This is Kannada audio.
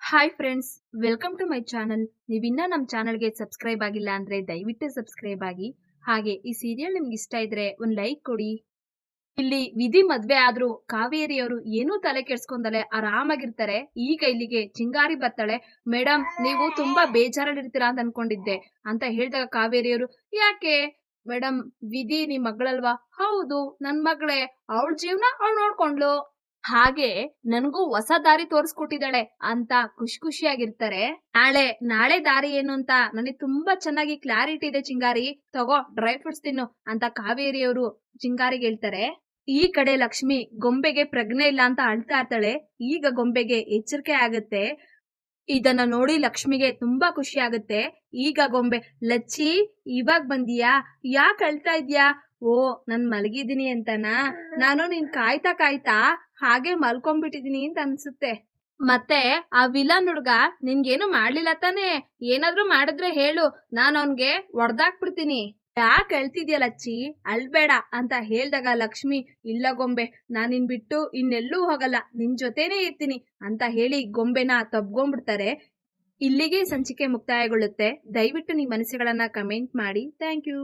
Hi friends, welcome to my channel. ನೀವಿನ್ನ ನಮ್ಮ ಚಾನಲ್ಗೆ ಸಬ್ಸ್ಕ್ರೈಬ್ ಆಗಿಲ್ಲ ಅಂದ್ರೆ ದಯವಿಟ್ಟು ಸಬ್ಸ್ಕ್ರೈಬ್ ಆಗಿ. ಹಾಗೆ ಈ ಸೀರಿಯಲ್ ನಿಮ್ಗೆ ಇಷ್ಟ ಇದ್ರೆ ಒಂದು ಲೈಕ್ ಕೊಡಿ. ಇಲ್ಲಿ ವಿಧಿ ಮದ್ವೆ ಆದ್ರೂ ಕಾವೇರಿಯವರು ಏನೂ ತಲೆ ಕೆಡ್ಸ್ಕೊಂಡಲೆ ಆರಾಮಾಗಿರ್ತಾರೆ. ಈಗ ಇಲ್ಲಿಗೆ ಚಿಂಗಾರಿ ಬರ್ತಾಳೆ. ಮೇಡಮ್, ನೀವು ತುಂಬಾ ಬೇಜಾರಲ್ಲಿರ್ತೀರಾ ಅಂತ ಅನ್ಕೊಂಡಿದ್ದೆ ಅಂತ ಹೇಳಿದಾಗ ಕಾವೇರಿಯವರು, ಯಾಕೆ ಮೇಡಮ್, ವಿಧಿ ನಿಮ್ ಮಗಳಲ್ವಾ? ಹೌದು, ನನ್ ಮಗಳೇ. ಅವಳ ಜೀವನ ಅವಳು ನೋಡ್ಕೊಂಡ್ಲು. ಹಾಗೆ ನನ್ಗೂ ಹೊಸ ದಾರಿ ತೋರಿಸ್ಕೊಟ್ಟಿದ್ದಾಳೆ ಅಂತ ಖುಷಿಯಾಗಿರ್ತಾರೆ. ನಾಳೆ ನಾಳೆ ದಾರಿ ಏನು ಅಂತ ನನಗೆ ತುಂಬಾ ಚೆನ್ನಾಗಿ ಕ್ಲಾರಿಟಿ ಇದೆ ಚಿಂಗಾರಿ. ತಗೋ, ಡ್ರೈ ಫ್ರೂಟ್ಸ್ ತಿನ್ನು ಅಂತ ಕಾವೇರಿಯವರು ಚಿಂಗಾರಿಗೆ ಹೇಳ್ತಾರೆ. ಈ ಕಡೆ ಲಕ್ಷ್ಮಿ ಗೊಂಬೆಗೆ ಪ್ರಜ್ಞೆ ಇಲ್ಲ ಅಂತ ಅಳ್ತಾ ಇರ್ತಾಳೆ. ಈಗ ಗೊಂಬೆಗೆ ಎಚ್ಚರಿಕೆ ಆಗುತ್ತೆ. ಇದನ್ನ ನೋಡಿ ಲಕ್ಷ್ಮಿಗೆ ತುಂಬಾ ಖುಷಿ ಆಗುತ್ತೆ. ಈಗ ಗೊಂಬೆ, ಲಚ್ಚಿ, ಇವಾಗ ಬಂದಿಯಾ? ಯಾಕೆ ಅಳ್ತಾ ಇದ್ಯಾ? ಓ, ನಾನ್ ಮಲಗಿದೀನಿ ಅಂತನಾ? ನಾನು ನೀನ್ ಕಾಯ್ತಾ ಕಾಯ್ತಾ ಹಾಗೆ ಮಲ್ಕೊಂಡ್ಬಿಟ್ಟಿದೀನಿ ಅಂತ ಅನ್ಸುತ್ತೆ. ಮತ್ತೆ ಆ ವಿಲನ್ ಹುಡ್ಗ ನಿನ್ಗೇನು ಮಾಡ್ಲಿಲ್ಲ ತಾನೇ? ಏನಾದ್ರೂ ಮಾಡಿದ್ರೆ ಹೇಳು, ನಾನ್ ಅವನ್ಗೆ ಹೊಡ್ದಾಕ್ಬಿಡ್ತೀನಿ. ಯಾಕೆ ಅಳ್ತಿದ್ಯಾ ಲಚ್ಚಿ? ಅಳ್ಬೇಡ ಅಂತ ಹೇಳ್ದಾಗ ಲಕ್ಷ್ಮಿ, ಇಲ್ಲ ಗೊಂಬೆ, ನಾನ್ ನಿನ್ ಬಿಟ್ಟು ಇನ್ನೆಲ್ಲೂ ಹೋಗಲ್ಲ, ನಿನ್ ಜೊತೆನೇ ಇರ್ತೀನಿ ಅಂತ ಹೇಳಿ ಗೊಂಬೆನ ತಬ್ಕೊಂಡ್ಬಿಡ್ತಾರೆ. ಇಲ್ಲಿಗೆ ಸಂಚಿಕೆ ಮುಕ್ತಾಯಗೊಳ್ಳುತ್ತೆ. ದಯವಿಟ್ಟು ನಿಮ್ಮ ಅನಿಸಿಕೆಗಳನ್ನ ಕಮೆಂಟ್ ಮಾಡಿ. Thank you.